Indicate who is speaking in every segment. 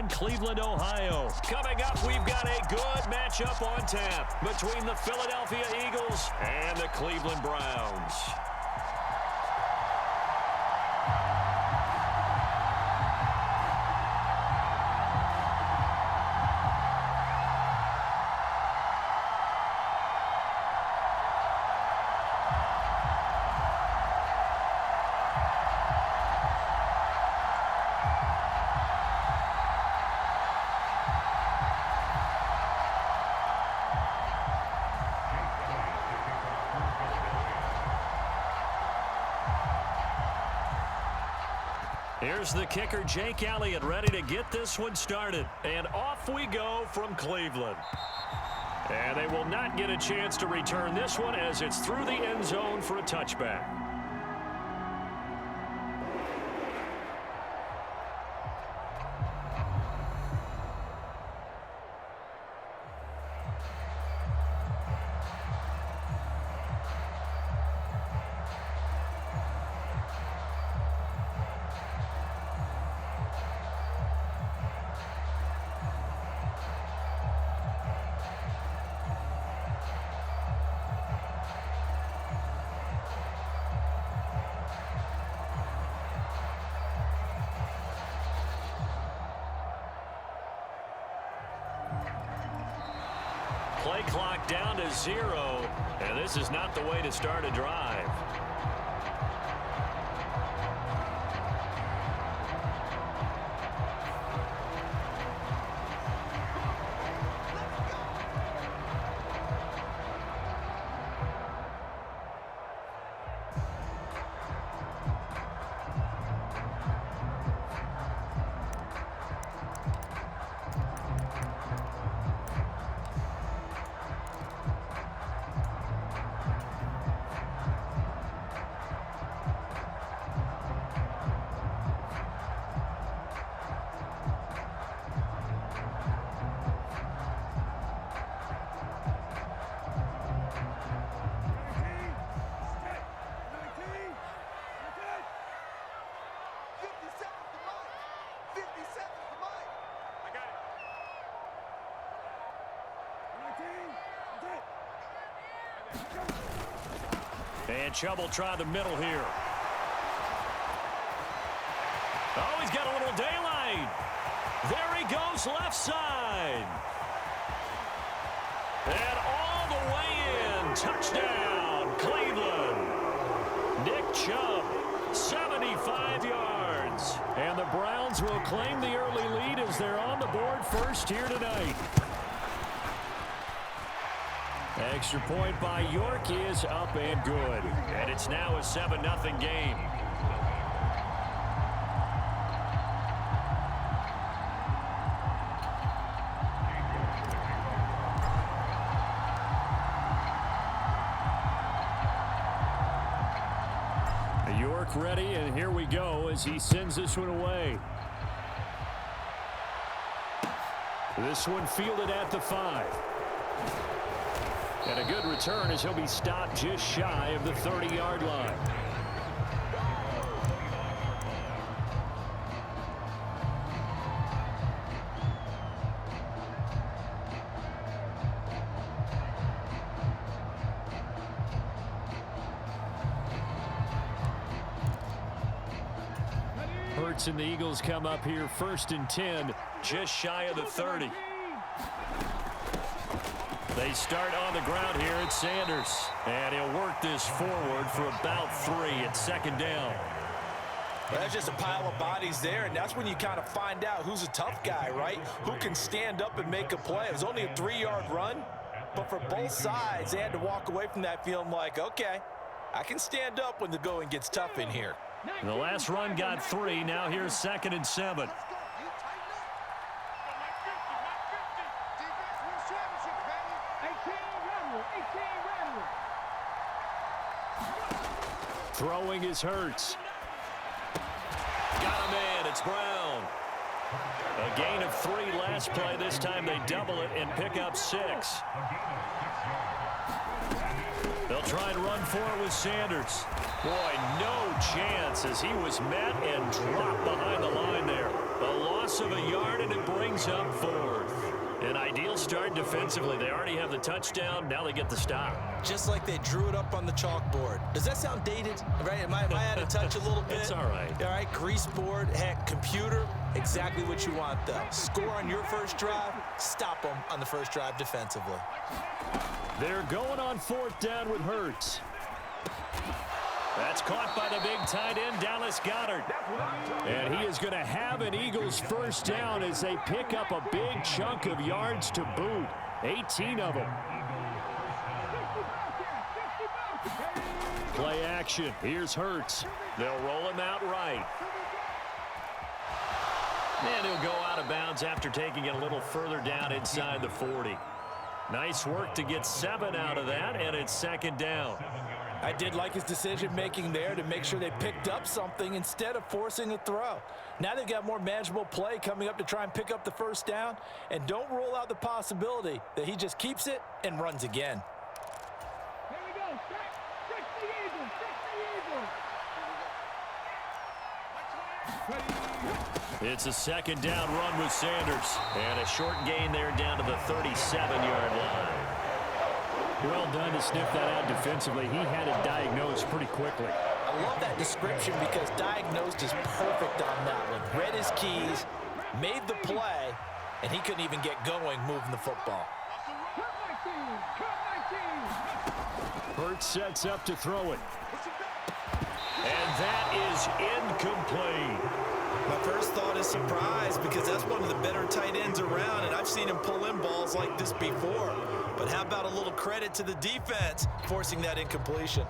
Speaker 1: in Cleveland, Ohio. Coming up, we've got a good matchup on tap between the Philadelphia Eagles and the Cleveland Browns. Here's the kicker, Jake Elliott, ready to get this one started. And off we go from Cleveland. And they will not get a chance to return this one as it's through the end zone for a touchback. Play clock down to 0, and this is not the way to start a drive. And Chubb try the middle here. Oh, he's got a little daylight. There he goes left side. And all the way in. Touchdown, Cleveland. Nick Chubb, 75 yards. And the Browns will claim the early lead as they're on the board first here tonight. Extra point by York is up and good. And it's now a 7-0 game. York ready, and here we go as he sends this one away. This one fielded at the 5. And a good return as he'll be stopped just shy of the 30-yard line. Hurts and the Eagles come up here 1st and 10, just shy of the 30. They start on the ground here at Sanders. And he'll work this forward for about 3 at 2nd down.
Speaker 2: Well, that's just a pile of bodies there, and that's when you kind of find out who's a tough guy, right? Who can stand up and make a play. It was only a 3-yard run, but for both sides, they had to walk away from that feeling like, okay, I can stand up when the going gets tough in here.
Speaker 1: The last run got 3. Now here's 2nd and 7. Throwing is Hurts. Got him in. It's Brown. A gain of 3 last play. This time they double it and pick up 6. They'll try and run for it with Sanders. Boy, no chance as he was met and dropped behind the line there. A lot loss of a yard, and it brings up fourth. An ideal start defensively. They already have the touchdown. Now they get the stop.
Speaker 2: Just like they drew it up on the chalkboard. Does that sound dated? Right? Am I out of touch a little bit?
Speaker 1: It's all right.
Speaker 2: All right, grease board, heck, computer, exactly what you want, though. Score on your first drive, stop them on the first drive defensively.
Speaker 1: They're going on fourth down with Hurts. That's caught by the big tight end, Dallas Goedert. And he is going to have an Eagles first down as they pick up a big chunk of yards to boot. 18 of them. Play action. Here's Hurts. They'll roll him out right. And he'll go out of bounds after taking it a little further down inside the 40. Nice work to get 7 out of that, and it's second down.
Speaker 2: I did like his decision-making there to make sure they picked up something instead of forcing a throw. Now they've got more manageable play coming up to try and pick up the first down, and don't rule out the possibility that he just keeps it and runs again.
Speaker 3: Here we go. Fix the Eagles. Fix the Eagles.
Speaker 1: It's a second down run with Sanders. And a short gain there down to the 37-yard line. Well done to sniff that out defensively. He had it diagnosed pretty quickly.
Speaker 2: I love that description because diagnosed is perfect on that one. Read his keys, made the play, and he couldn't even get going moving the football.
Speaker 1: Hurts sets up to throw it. And that is incomplete.
Speaker 2: My first thought is surprise because that's one of the better tight ends around, and I've seen him pull in balls like this before. But how about a little credit to the defense forcing that incompletion?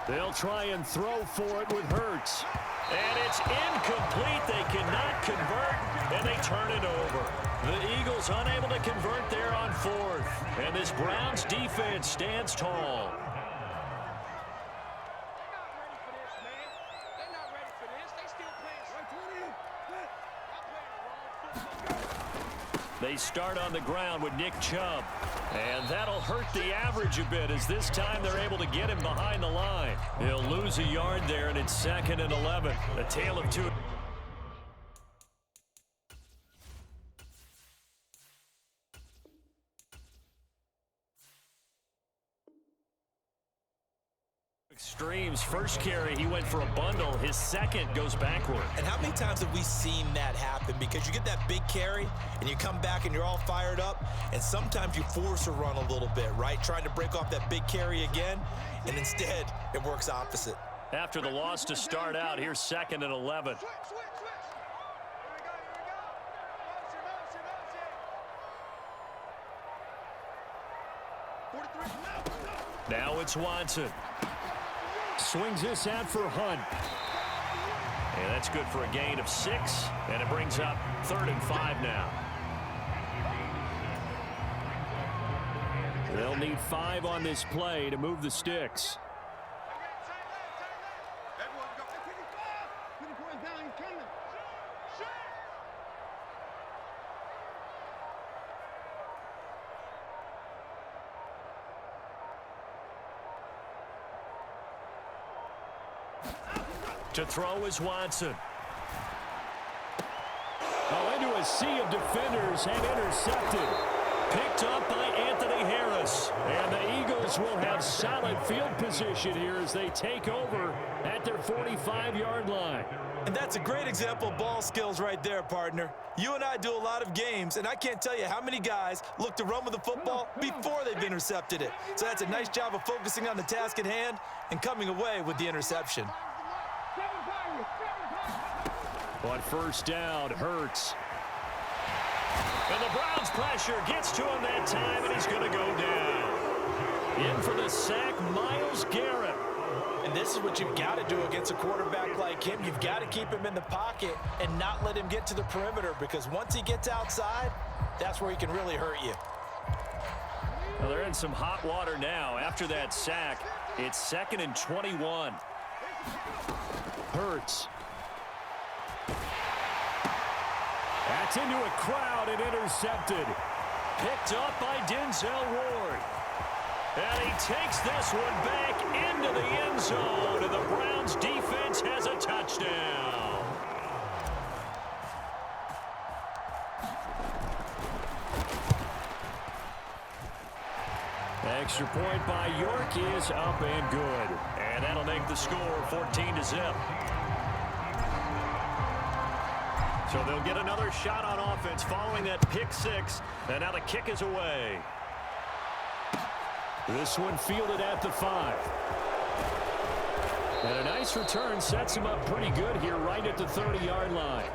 Speaker 1: They'll try and throw for it with Hurts. And it's incomplete. They cannot convert, and they turn it over. The Eagles unable to convert there on fourth. And this Browns defense stands tall. They start on the ground with Nick Chubb. And that'll hurt the average a bit as this time they're able to get him behind the line. He'll lose a yard there, and it's 2nd and 11. A tale of two. Extremes. First carry, he went for a bundle. His second goes backward.
Speaker 2: And how many times have we seen that happen? Because you get that big carry, and you come back and you're all fired up, and sometimes you force a run a little bit, right? Trying to break off that big carry again, and instead it works opposite.
Speaker 1: After the loss to start out, here's 2nd and 11. Now it's Watson. Swings this out for Hunt. And that's good for a gain of 6. And it brings up 3rd and 5 now. They'll need 5 on this play to move the sticks. To throw is Watson. Oh, into a sea of defenders and intercepted. Picked up by Anthony Harris. And the Eagles will have solid field position here as they take over at their 45-yard line.
Speaker 2: And that's a great example of ball skills right there, partner. You and I do a lot of games, and I can't tell you how many guys look to run with the football before they've intercepted it. So that's a nice job of focusing on the task at hand and coming away with the interception.
Speaker 1: On first down, Hurts. And the Browns pressure gets to him that time, and he's going to go down. In for the sack, Myles Garrett.
Speaker 2: And this is what you've got to do against a quarterback like him. You've got to keep him in the pocket and not let him get to the perimeter, because once he gets outside, that's where he can really hurt you.
Speaker 1: Well, they're in some hot water now. After that sack, it's 2nd and 21. Hurts. That's into a crowd and intercepted. Picked up by Denzel Ward. And he takes this one back into the end zone. And the Browns defense has a touchdown. Extra point by York is up and good. And that'll make the score 14-0. So they'll get another shot on offense following that pick six. And now the kick is away. This one fielded at the 5. And a nice return sets him up pretty good here right at the 30-yard line.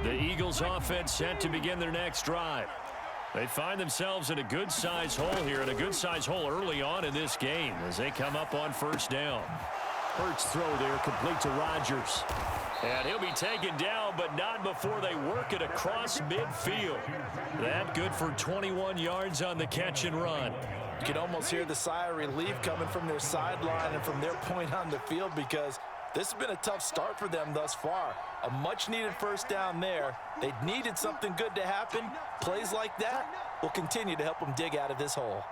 Speaker 1: The Eagles offense set to begin their next drive. They find themselves in a good-sized hole here, and a good-sized hole early on in this game as they come up on first down. Hurts throw there, complete to Rodgers. And he'll be taken down, but not before they work it across midfield. That good for 21 yards on the catch and run.
Speaker 2: You can almost hear the sigh of relief coming from their sideline and from their point on the field, because this has been a tough start for them thus far. A much-needed first down there. They needed something good to happen. Plays like that will continue to help them dig out of this hole.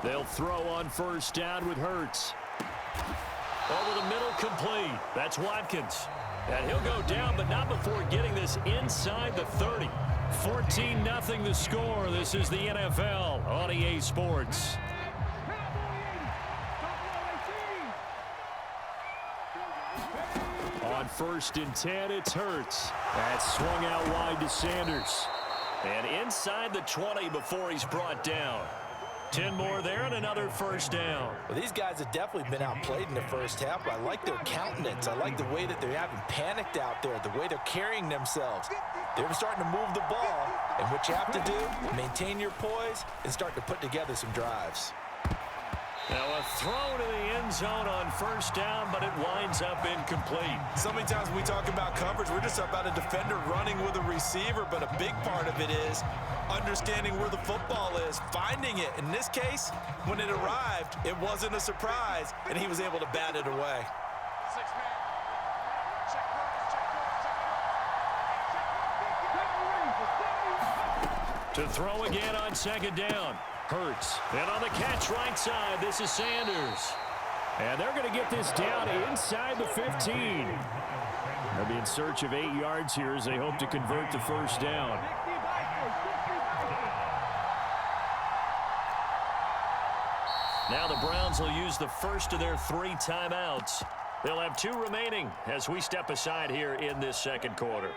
Speaker 1: They'll throw on first down with Hurts. Over the middle, complete. That's Watkins. And he'll go down, but not before getting this inside the 30. 14-0 the score. This is the NFL on EA Sports. On 1st and 10, it's Hurts. That's swung out wide to Sanders. And inside the 20 before he's brought down. 10 more there and another first down.
Speaker 2: Well, these guys have definitely been outplayed in the first half, but I like their countenance. I like the way that they haven't panicked out there, the way they're carrying themselves. They're starting to move the ball, and what you have to do, maintain your poise and start to put together some drives.
Speaker 1: Now a throw to the end zone on first down, but it winds up incomplete.
Speaker 2: So many times when we talk about coverage, we're just about a defender running with a receiver, but a big part of it is understanding where the football is, finding it. In this case, when it arrived, it wasn't a surprise, and he was able to bat it away.
Speaker 1: To throw again on second down. Hurts. And on the catch right side, this is Sanders. And they're going to get this down inside the 15. They'll be in search of 8 yards here as they hope to convert the first down. Now the Browns will use the first of their 3 timeouts. They'll have 2 remaining as we step aside here in this second quarter.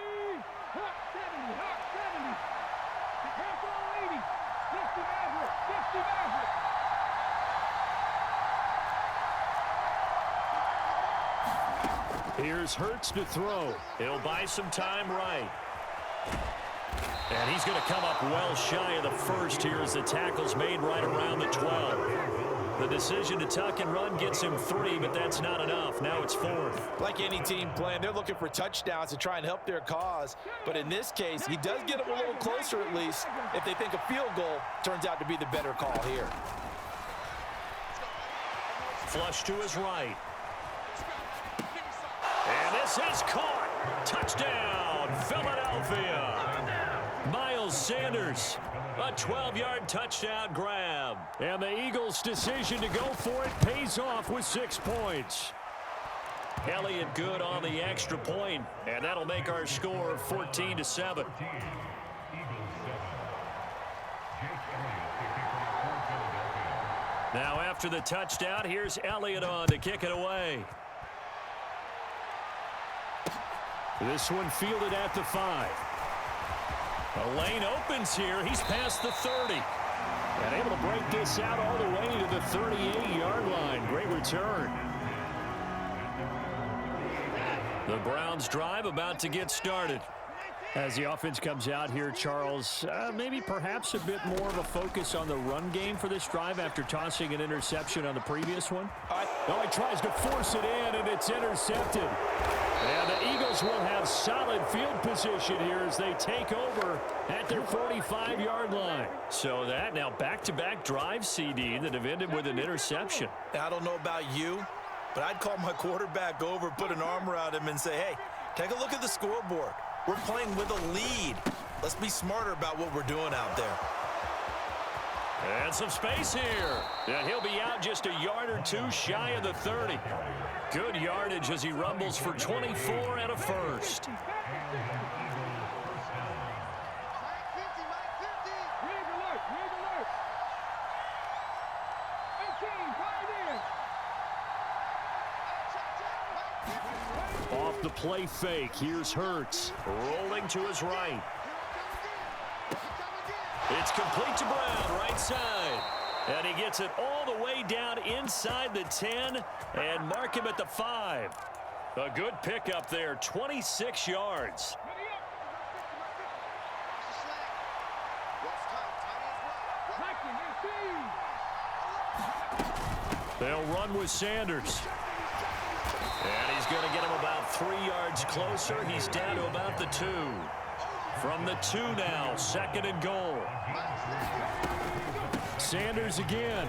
Speaker 1: Here's Hurts to throw. He'll buy some time right. And he's going to come up well shy of the first here as the tackle's made right around the 12. The decision to tuck and run gets him 3, but that's not enough. Now it's 4th.
Speaker 2: Like any team playing, they're looking for touchdowns to try and help their cause. But in this case, he does get them a little closer at least if they think a field goal turns out to be the better call here.
Speaker 1: Flush to his right. And this is caught. Touchdown, Philadelphia. Miles Sanders, a 12-yard touchdown grab. And the Eagles' decision to go for it pays off with 6 points. Elliott good on the extra point, and that'll make our score 14-7. Now after the touchdown, here's Elliott on to kick it away. This one fielded at the 5. A lane opens here. He's past the 30. And able to break this out all the way to the 38-yard line. Great return. The Browns drive about to get started. As the offense comes out here, Charles, maybe perhaps a bit more of a focus on the run game for this drive after tossing an interception on the previous one. Oh, he tries to force it in, and it's intercepted. And the Eagles will have solid field position here as they take over at their 45-yard line. So that now back-to-back drive, CD, that have ended with an interception.
Speaker 2: Now, I don't know about you, but I'd call my quarterback over, put an arm around him, and say, hey, take a look at the scoreboard. We're playing with a lead. Let's be smarter about what we're doing out there.
Speaker 1: And some space here. And he'll be out just a yard or two shy of the 30. Good yardage as he rumbles for 24 and a first. Off the play fake, here's Hurts, rolling to his right. It's complete to Brown, right side. And he gets it all the way down inside the 10 and mark him at the 5. A good pickup there, 26 yards. They'll run with Sanders. And he's going to get him about 3 yards closer. He's down to about the 2. From the 2 now, 2nd and goal. Sanders again.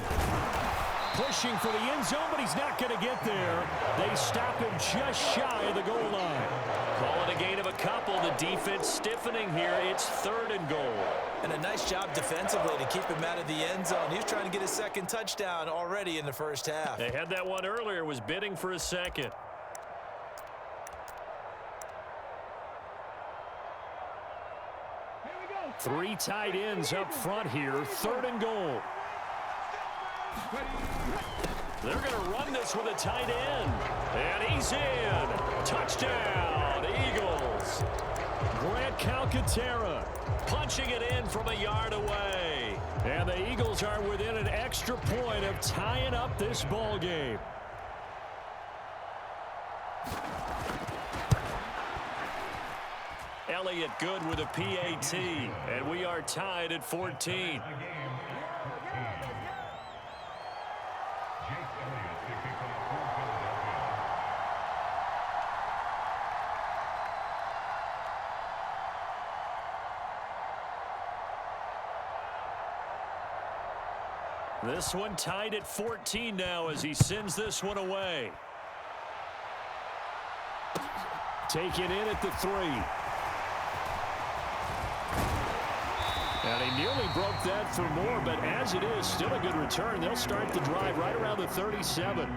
Speaker 1: Pushing for the end zone, but he's not going to get there. They stop him just shy of the goal line. Call it a gain of a couple. The defense stiffening here. It's 3rd and goal.
Speaker 2: And a nice job defensively to keep him out of the end zone. He was trying to get his second touchdown already in the first half.
Speaker 1: They had that one earlier, was bidding for a second. Three tight ends up front here, 3rd and goal. They're going to run this with a tight end. And he's in. Touchdown, Eagles. Grant Calcaterra punching it in from a yard away. And the Eagles are within an extra point of tying up this ball game. Elliott good with a PAT, and we are tied at 14. This one tied at 14 now as he sends this one away. Taken in at the 3. And he nearly broke that for more, but as it is, still a good return. They'll start the drive right around the 37.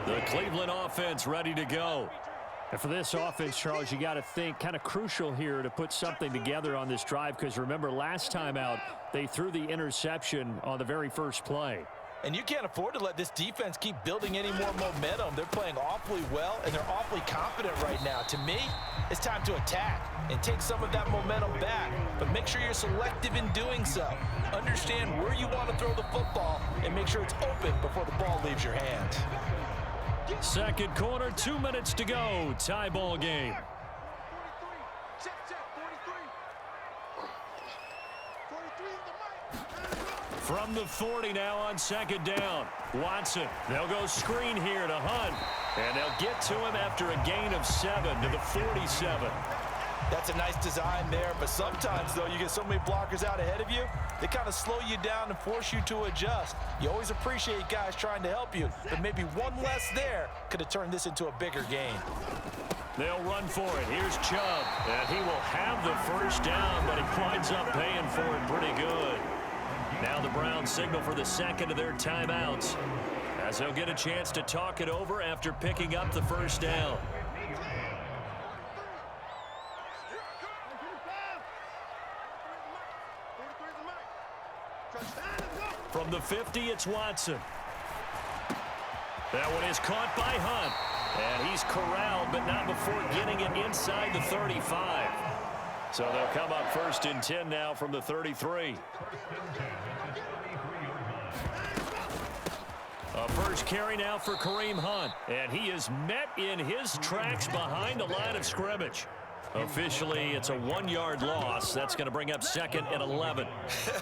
Speaker 1: The Cleveland offense ready to go. And for this offense, Charles, you got to think kind of crucial here to put something together on this drive, because remember last time out, they threw the interception on the very first play.
Speaker 2: And you can't afford to let this defense keep building any more momentum. They're playing awfully well, and they're awfully confident right now. To me, it's time to attack and take some of that momentum back. But make sure you're selective in doing so. Understand where you want to throw the football and make sure it's open before the ball leaves your hands.
Speaker 1: Second quarter, 2 minutes to go. Tie ball game. From the 40 now on 2nd down. Watson, they'll go screen here to Hunt. And they'll get to him after a gain of 7 to the 47.
Speaker 2: That's a nice design there, but sometimes, though, you get so many blockers out ahead of you, they kind of slow you down and force you to adjust. You always appreciate guys trying to help you, but maybe one less there could have turned this into a bigger gain.
Speaker 1: They'll run for it. Here's Chubb, and he will have the first down, but he winds up paying for it pretty good. Now the Browns signal for the second of their timeouts, as they'll get a chance to talk it over after picking up the first down. From the 50, it's Watson. That one is caught by Hunt. And he's corralled, but not before getting it inside the 35. So they'll come up 1st and 10 now from the 33. A first carry now for Kareem Hunt. And he is met in his tracks behind the line of scrimmage. Officially, it's a 1-yard loss. That's going to bring up 2nd and 11.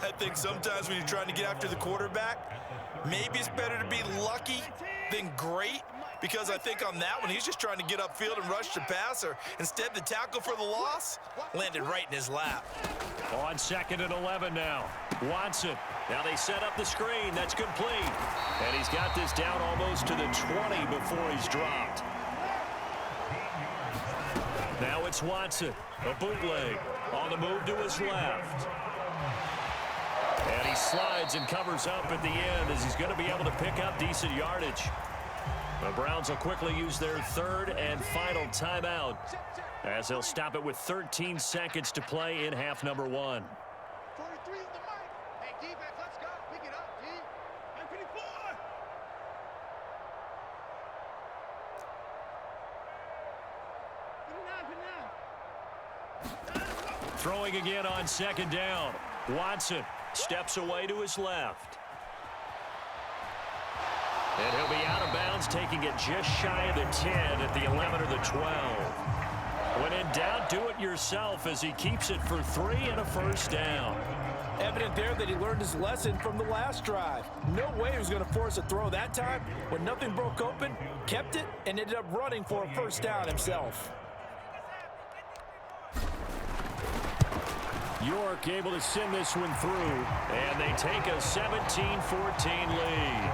Speaker 2: I think sometimes when you're trying to get after the quarterback, maybe it's better to be lucky than great. because I think on that one, he's just trying to get upfield and rush the passer. Instead, the tackle for the loss landed right in his lap.
Speaker 1: On 2nd and 11 now. Watson. Now they set up the screen. That's complete. And he's got this down almost to the 20 before he's dropped. Now it's Watson. A bootleg. On the move to his left. And he slides and covers up at the end as he's going to be able to pick up decent yardage. The Browns will quickly use their 3rd and final timeout as they'll stop it with 13 seconds to play in half number 1.
Speaker 3: 43 is the mark. Hey, defense, let's go. Pick it up, D. I'm 54.
Speaker 1: Throwing again on 2nd down. Watson steps away to his left. And he'll be out of bounds, taking it just shy of the 10 at the 11 or the 12. When in doubt, do it yourself as he keeps it for 3 and a first down.
Speaker 2: Evident there that he learned his lesson from the last drive. No way he was going to force a throw that time. When nothing broke open, kept it, and ended up running for a first down himself.
Speaker 1: York able to send this one through, and they take a 17-14 lead.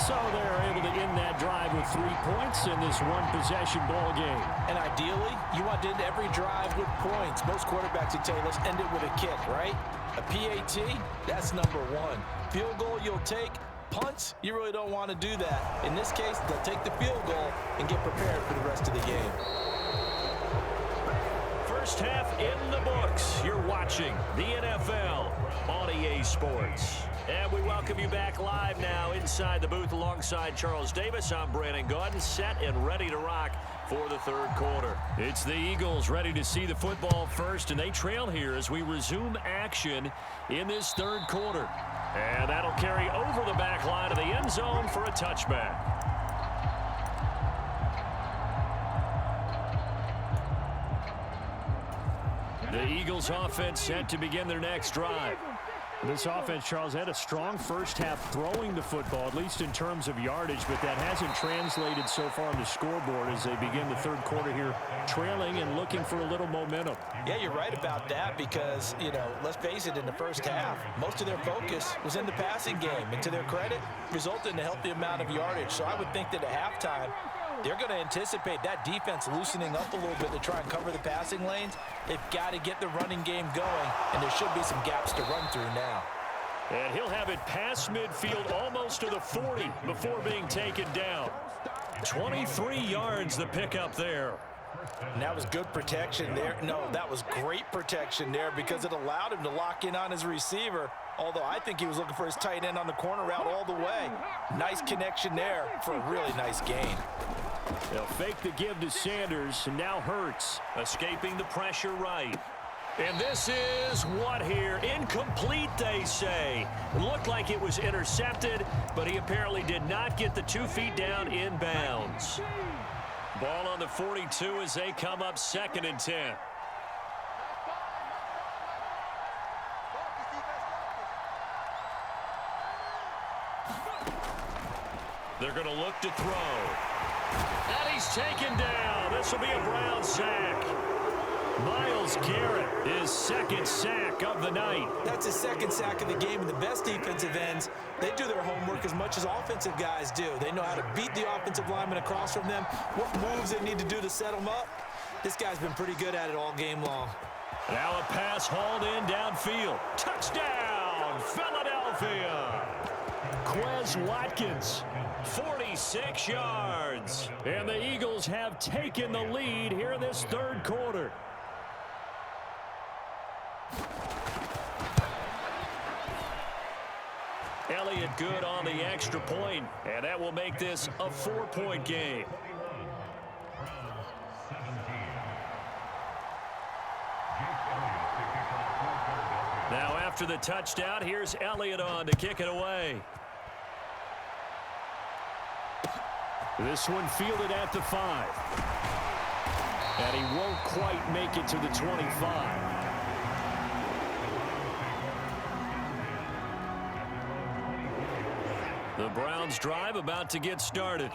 Speaker 1: So they're able to end that drive with 3 points in this one-possession ball game.
Speaker 2: And ideally, you want to end every drive with points. Most quarterbacks would tell you, let's end it with a kick, right? A PAT, that's number 1. Field goal you'll take. Punts, you really don't want to do that. In this case, they'll take the field goal and get prepared for the rest of the game.
Speaker 1: First half in the books. You're watching the NFL on EA Sports. And we welcome you back live now inside the booth alongside Charles Davis. I'm Brandon Gaudin, set and ready to rock for the 3rd quarter. It's the Eagles ready to see the football first, and they trail here as we resume action in this 3rd quarter. And that'll carry over the back line of the end zone for a touchback. The Eagles offense set to begin their next drive. This offense, Charles, had a strong first half throwing the football, at least in terms of yardage, but that hasn't translated so far on the scoreboard as they begin the 3rd quarter here, trailing and looking for a little momentum.
Speaker 2: Yeah, you're right about that because, let's face it, in the first half, most of their focus was in the passing game. And to their credit, resulted in a healthy amount of yardage. So I would think that at halftime, they're going to anticipate that defense loosening up a little bit to try and cover the passing lanes. They've got to get the running game going, and there should be some gaps to run through now.
Speaker 1: And he'll have it past midfield almost to the 40 before being taken down. 23 yards the pickup there.
Speaker 2: And that was good protection there. No, that was great protection there because it allowed him to lock in on his receiver, although I think he was looking for his tight end on the corner route all the way. Nice connection there for a really nice gain.
Speaker 1: They'll fake the give to Sanders, and now Hurts escaping the pressure right. And this is what here? Incomplete, they say. It looked like it was intercepted, but he apparently did not get the 2 feet down in bounds. Ball on the 42 as they come up 2nd and 10. They're going to look to throw. And he's taken down. This will be a Brown sack. Myles Garrett, his 2nd sack of the night.
Speaker 2: That's his 2nd sack of the game, and the best defensive ends, they do their homework as much as offensive guys do. They know how to beat the offensive lineman across from them, what moves they need to do to set them up. This guy's been pretty good at it all game long.
Speaker 1: Now a pass hauled in downfield. Touchdown, Philadelphia. Quez Watkins, 46 yards. And the Eagles have taken the lead here in this 3rd quarter. Elliott good on the extra point, and that will make this a 4-point game. Now after the touchdown, here's Elliott on to kick it away. This one fielded at the 5. And he won't quite make it to the 25. The Browns drive about to get started.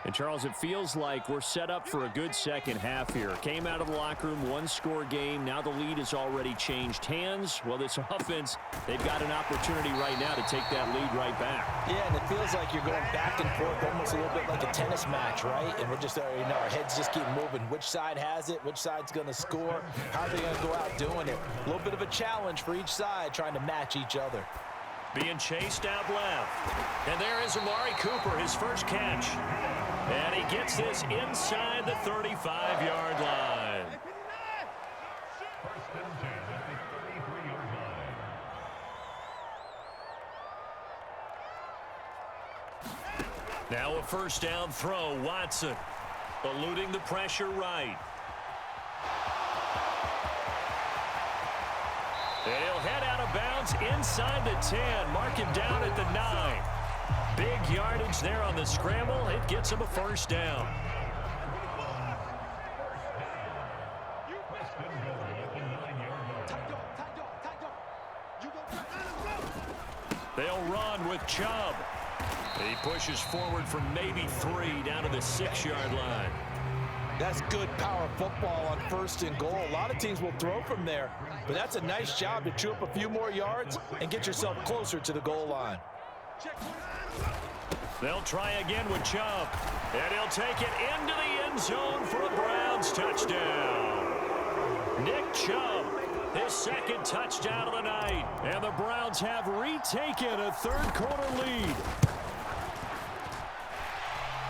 Speaker 1: And, Charles, it feels like we're set up for a good second half here. Came out of the locker room, one-score game. Now the lead has already changed hands. Well, this offense, they've got an opportunity right now to take that lead right back.
Speaker 2: Yeah, and it feels like you're going back and forth almost a little bit like a tennis match, right? And we're just, our heads just keep moving. Which side has it? Which side's going to score? How are they going to go out doing it? A little bit of a challenge for each side trying to match each other.
Speaker 1: Being chased out left. And there is Amari Cooper, his first catch. And he gets this inside the 35-yard line. Now a first down throw. Watson eluding the pressure right. And he'll head out of bounds inside the 10. Mark him down at the 9. Big yardage there on the scramble. It gets him a first down. They'll run with Chubb. He pushes forward from maybe 3 down to the 6-yard line.
Speaker 2: That's good power football on 1st and goal. A lot of teams will throw from there, but that's a nice job to chew up a few more yards and get yourself closer to the goal line.
Speaker 1: They'll try again with Chubb, and he'll take it into the end zone for a Browns touchdown. Nick Chubb, his second touchdown of the night, and the Browns have retaken a third-quarter lead.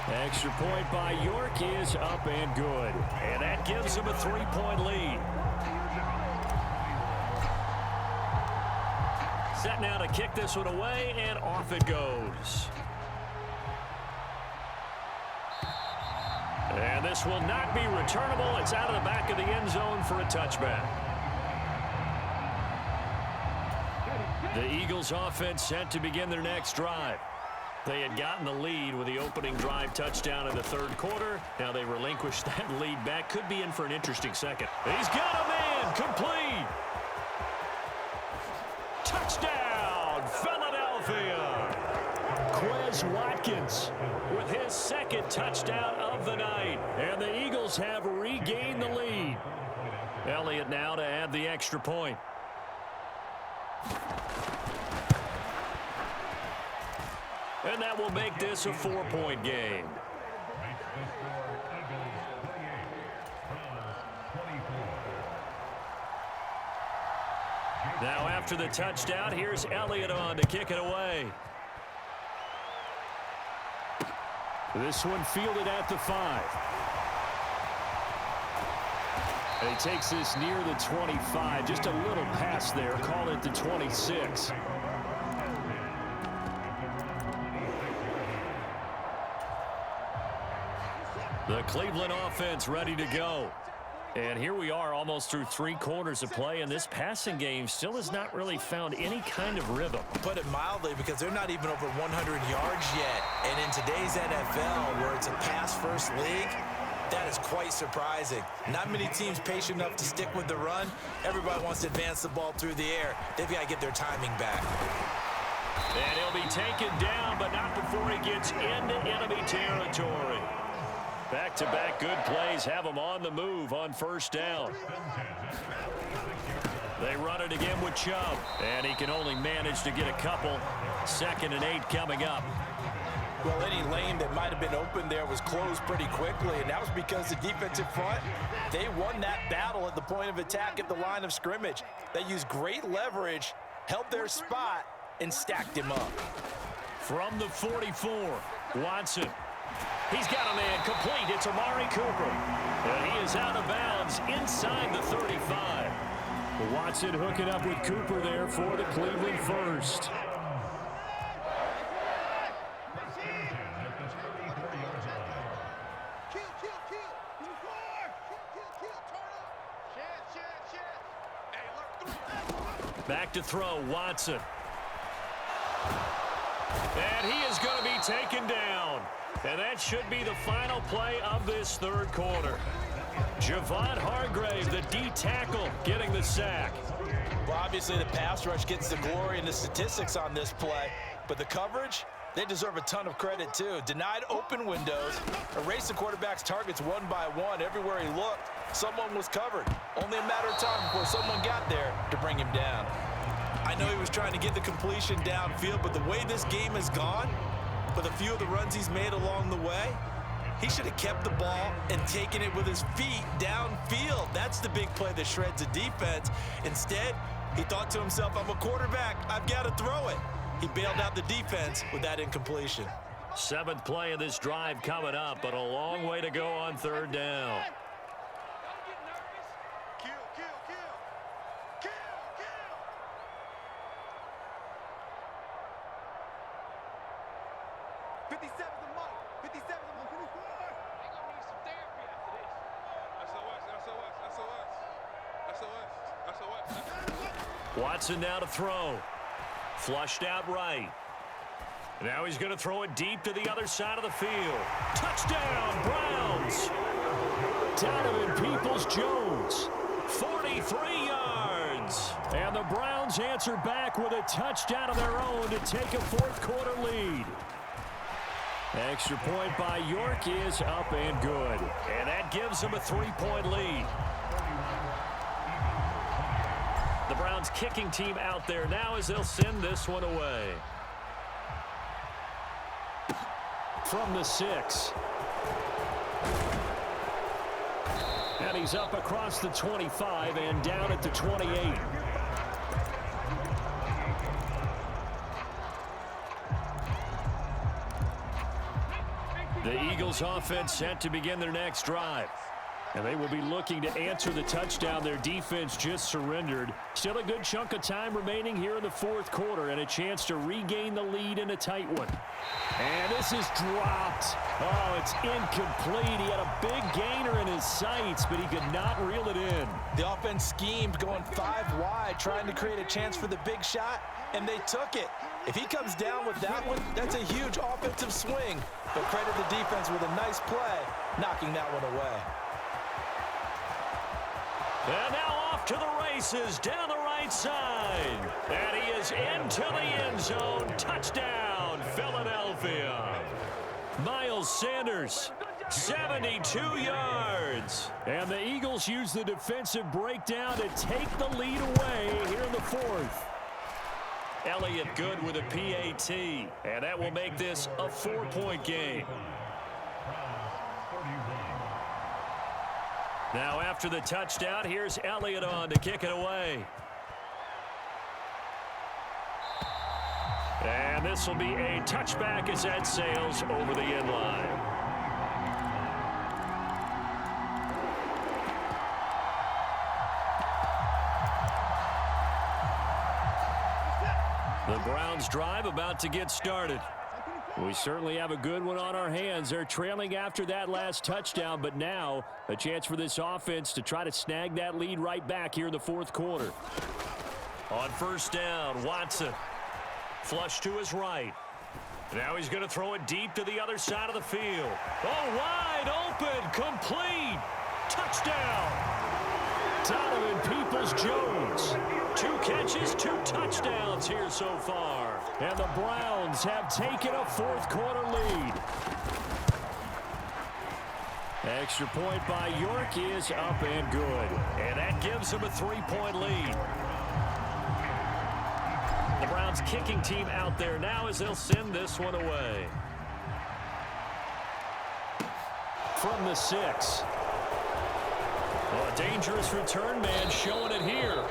Speaker 1: Extra point by York is up and good, and that gives them a 3-point lead. Set now to kick this one away, and off it goes. And this will not be returnable. It's out of the back of the end zone for a touchback. The Eagles offense set to begin their next drive. They had gotten the lead with the opening drive touchdown in the third quarter. Now they relinquished that lead back. Could be in for an interesting second. He's got a man. Complete. Touchdown, Philadelphia. Quez Watkins with his second touchdown of the night. And the Eagles have regained the lead. Elliott now to add the extra point. And that will make this a 4-point game. Now after the touchdown, here's Elliott on to kick it away. This one fielded at the 5. And he takes this near the 25. Just a little pass there. Call it the 26. The Cleveland offense ready to go. And here we are almost through 3 quarters of play, and this passing game still has not really found any kind of rhythm.
Speaker 2: Put it mildly, because they're not even over 100 yards yet. And in today's NFL, where it's a pass-first league, that is quite surprising. Not many teams patient enough to stick with the run. Everybody wants to advance the ball through the air. They've got to get their timing back.
Speaker 1: And he'll be taken down, but not before he gets into enemy territory. Back-to-back good plays have him on the move on first down. They run it again with Chubb, and he can only manage to get a couple. 2nd and 8 coming up.
Speaker 2: Well, any lane that might have been open there was closed pretty quickly, and that was because the defensive front, they won that battle at the point of attack at the line of scrimmage. They used great leverage, held their spot, and stacked him up.
Speaker 1: From the 44, Watson. He's got a man complete. It's Amari Cooper. And he is out of bounds inside the 35. Watson hooking up with Cooper there for the Cleveland first. Back to throw, Watson. And he is going to be taken down. And that should be the final play of this third quarter. Javon Hargrave, the D tackle, getting the sack.
Speaker 2: Well, obviously the pass rush gets the glory and the statistics on this play, but the coverage, They deserve a ton of credit, too. Denied open windows, erased the quarterback's targets one by one. Everywhere he looked, someone was covered. Only a matter of time before someone got there to bring him down. I know he was trying to get the completion downfield, but the way this game has gone, with a few of the runs he's made along the way, he should have kept the ball and taken it with his feet downfield. That's the big play that shreds the defense. Instead, he thought to himself, I'm a quarterback, I've got to throw it. He bailed out the defense with that incompletion.
Speaker 1: 7th play of this drive coming up, but a long way to go on 3rd down. Watson now to throw. Flushed out right. Now he's going to throw it deep to the other side of the field. Touchdown, Browns. Donovan Peoples-Jones, 43 yards. And the Browns answer back with a touchdown of their own to take a 4th quarter lead. Extra point by York is up and good. And that gives them a 3-point lead. The Browns kicking team out there now as they'll send this one away. From the 6. And he's up across the 25 and down at the 28. The Eagles offense set to begin their next drive. And they will be looking to answer the touchdown their defense just surrendered. Still a good chunk of time remaining here in the 4th quarter and a chance to regain the lead in a tight one. And this is dropped. Oh, it's incomplete. He had a big gainer in his sights, but he could not reel it in.
Speaker 2: The offense schemed going 5 wide, trying to create a chance for the big shot, and they took it. If he comes down with that one, that's a huge offensive swing. But credit the defense with a nice play, knocking that one away.
Speaker 1: And now off to the races down the right side. And he is into the end zone. Touchdown, Philadelphia. Miles Sanders, 72 yards. And the Eagles use the defensive breakdown to take the lead away here in the 4th. Elliott good with a PAT. And that will make this a 4-point game. Now after the touchdown, here's Elliott on to kick it away. And this will be a touchback as that sails over the end line. The Browns drive about to get started. We certainly have a good one on our hands. They're trailing after that last touchdown, but now a chance for this offense to try to snag that lead right back here in the 4th quarter. On 1st down, Watson. Flush to his right. Now he's going to throw it deep to the other side of the field. Oh, wide open, complete. Touchdown. Donovan Peoples-Jones. 2 catches, 2 touchdowns here so far. And the Browns have taken a 4th quarter lead. Extra point by York is up and good. And that gives them a 3-point lead. The Browns kicking team out there now as they'll send this one away. From the 6. Well, a dangerous return man showing it here.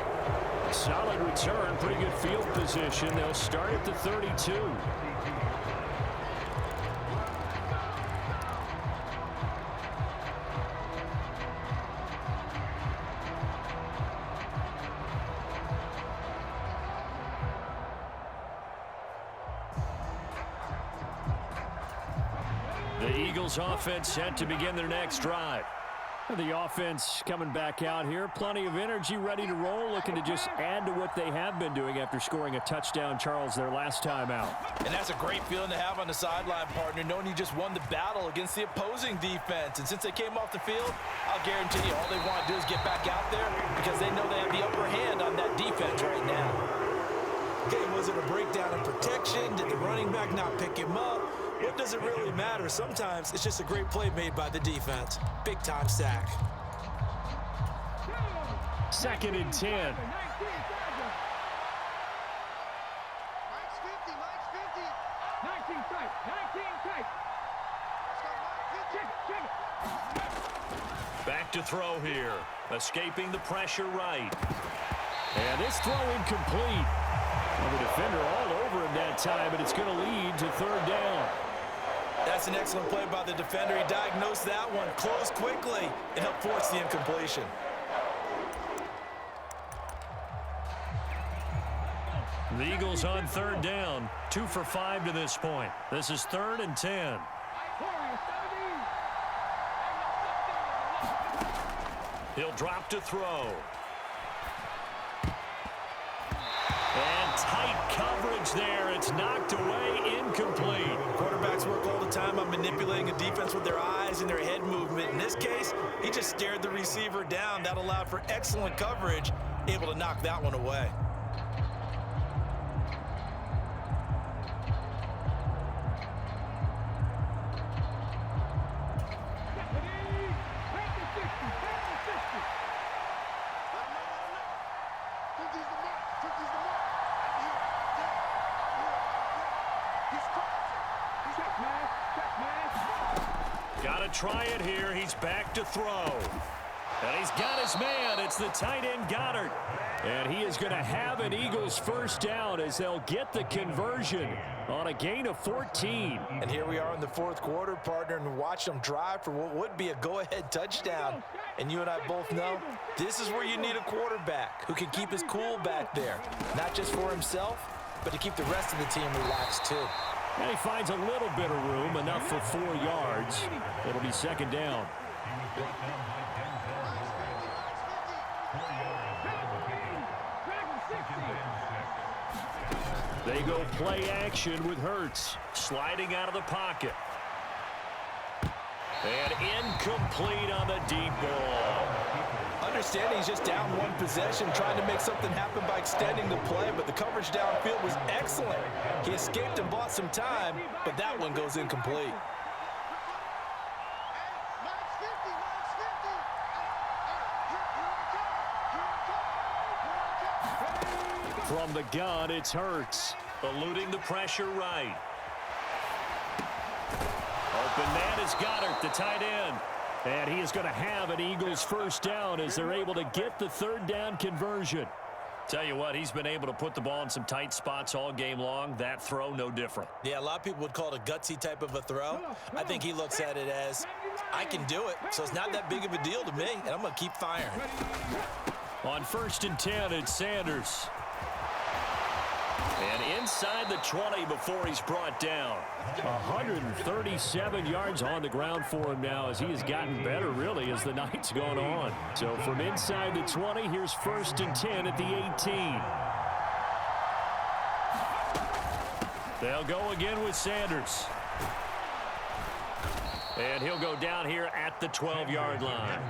Speaker 1: Solid return, pretty good field position. They'll start at the 32. The Eagles offense set to begin their next drive. The offense coming back out here. Plenty of energy, ready to roll, looking to just add to what they have been doing after scoring a touchdown, Charles, their last time out.
Speaker 2: And that's a great feeling to have on the sideline, partner, knowing you just won the battle against the opposing defense. And since they came off the field, I'll guarantee you all they want to do is get back out there because they know they have the upper hand on that defense right now. Okay, was it a breakdown in protection? Did the running back not pick him up? doesn't really matter. Sometimes it's just a great play made by the defense. Big-time sack.
Speaker 1: 2nd and 10.
Speaker 3: Mike's 50, Mike's 50. 19 tight, 19 tight.
Speaker 1: Back to throw here. Escaping the pressure right. And this throw incomplete. Well, the defender all over him that time, and it's going to lead to 3rd down.
Speaker 2: That's an excellent play by the defender. He diagnosed that one, closed quickly, and helped force the incompletion.
Speaker 1: The Eagles on 3rd down. 2 for 5 to this point. This is 3rd and 10. He'll drop to throw. And tight coverage there. It's knocked away, incomplete.
Speaker 2: Quarterbacks work all the time on manipulating a defense with their eyes and their head movement. In this case, he just stared the receiver down. That allowed for excellent coverage, able to knock that one away.
Speaker 1: Got to try it here. He's back to throw. And he's got his man. It's the tight end, Goddard. And he is going to have an Eagles 1st down as they'll get the conversion on a gain of 14.
Speaker 2: And here we are in the 4th quarter, partner, and watch them drive for what would be a go-ahead touchdown. And you and I both know this is where you need a quarterback who can keep his cool back there, not just for himself, but to keep the rest of the team relaxed too.
Speaker 1: And he finds a little bit of room, enough for 4 yards. It'll be 2nd down. They go play action with Hurts, sliding out of the pocket. And incomplete on the deep ball.
Speaker 2: Understanding he's just down 1 possession, trying to make something happen by extending the play, but the coverage downfield was excellent. He escaped and bought some time, but that one goes incomplete.
Speaker 1: From the gun, it's Hurts, eluding the pressure right. Open man is Goddard, the tight end. And he is going to have an Eagles 1st down as they're able to get the 3rd down conversion. Tell you what, he's been able to put the ball in some tight spots all game long. That throw, no different.
Speaker 2: Yeah, a lot of people would call it a gutsy type of a throw. I think he looks at it as, I can do it, so it's not that big of a deal to me, and I'm going to keep firing.
Speaker 1: On 1st and 10, it's Sanders. And inside the 20 before he's brought down. 137 yards on the ground for him now as he has gotten better, really, as the night's gone on. So from inside the 20, here's 1st and 10 at the 18. They'll go again with Sanders. And he'll go down here at the 12-yard line.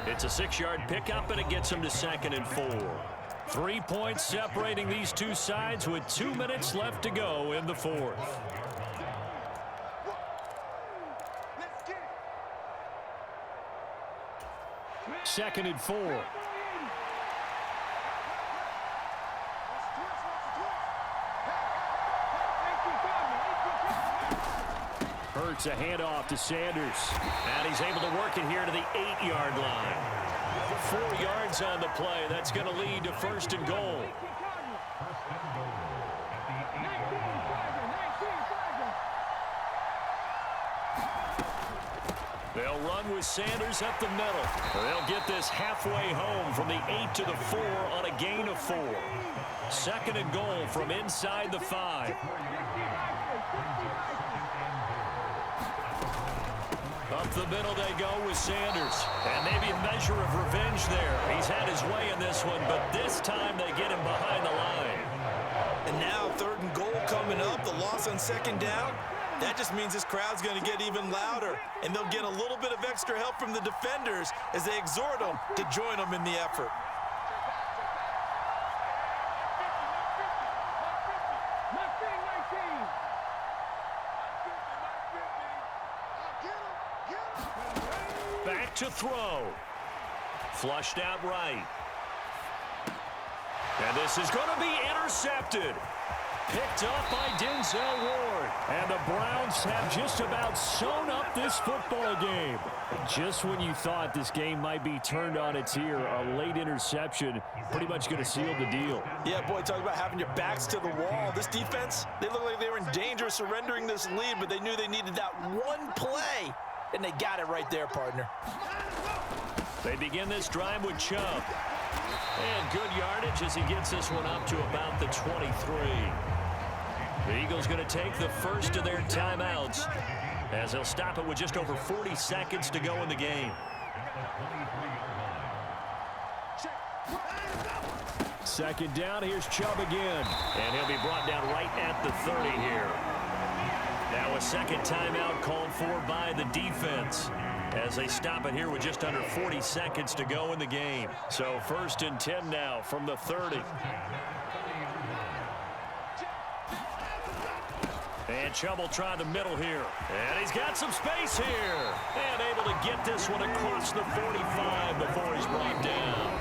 Speaker 1: It's a 6-yard pickup, and it gets him to 2nd and 4. 3 points separating these two sides with 2 minutes left to go in the 4th. Second and 4. Hurts a handoff to Sanders. And he's able to work it here to the 8-yard line. 4 yards on the play. That's going to lead to 1st and goal. They'll run with Sanders up the middle. They'll get this halfway home from the 8 to the 4 on a gain of 4. 2nd and goal from inside the 5. Up the middle they go with Sanders. And maybe a measure of revenge there. He's had his way in this one, but this time they get him behind the line.
Speaker 2: And now 3rd and goal coming up. The loss on 2nd down. That just means this crowd's going to get even louder. And they'll get a little bit of extra help from the defenders as they exhort them to join them in the effort.
Speaker 1: to throw. Flushed out right. And this is going to be intercepted. Picked up by Denzel Ward. And the Browns have just about sewn up this football game. Just when you thought this game might be turned on its ear, a late interception pretty much going to seal the deal.
Speaker 2: Yeah, boy, talk about having your backs to the wall. This defense, they look like they were in danger of surrendering this lead, but they knew they needed that one play, and they got it right there, partner.
Speaker 1: They begin this drive with Chubb. And good yardage as he gets this one up to about the 23. The Eagles going to take the first of their timeouts as they'll stop it with just over 40 seconds to go in the game. Second down, here's Chubb again. And he'll be brought down right at the 30 here. Now a second timeout called for by the defense as they stop it here with just under 40 seconds to go in the game. So 1st and 10 now from the 30. And Chubb will try the middle here. And he's got some space here. And able to get this one across the 45 before he's brought down.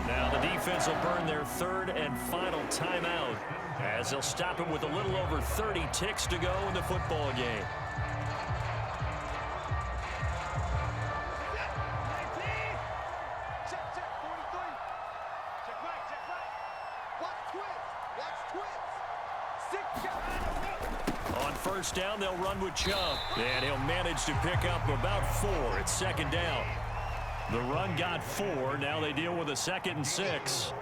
Speaker 1: Now the defense will burn their third and final timeout as they'll stop it with a little over 30 ticks to go in the football game. On first down, they'll run with Chubb. And he'll manage to pick up about 4. It's second down. The run got 4. Now they deal with a 2nd and 6.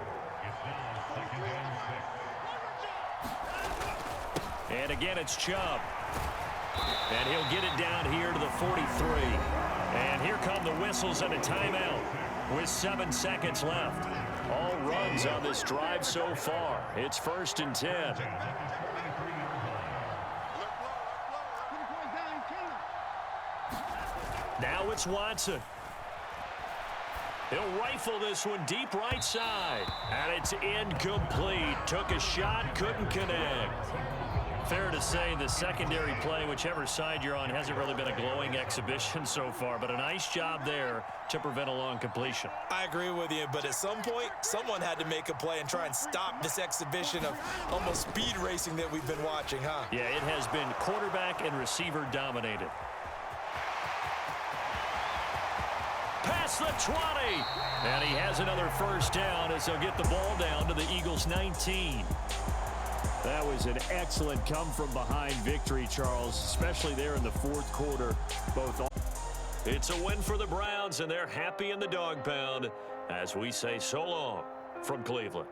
Speaker 1: And again, it's Chubb. And he'll get it down here to the 43. And here come the whistles and a timeout with 7 seconds left. All runs on this drive so far. It's 1st and 10. Now it's Watson. He'll rifle this one deep right side. And it's incomplete. Took a shot, couldn't connect. Fair to say the secondary play, whichever side you're on, hasn't really been a glowing exhibition so far. But a nice job there to prevent a long completion.
Speaker 2: I agree with you, but at some point, someone had to make a play and try and stop this exhibition of almost speed racing that we've been watching, huh?
Speaker 1: Yeah, it has been quarterback and receiver dominated. Past the 20. And he has another first down as they'll get the ball down to the Eagles' 19. That was an excellent come-from-behind victory, Charles, especially there in the 4th quarter. It's a win for the Browns, and they're happy in the dog pound as we say so long from Cleveland.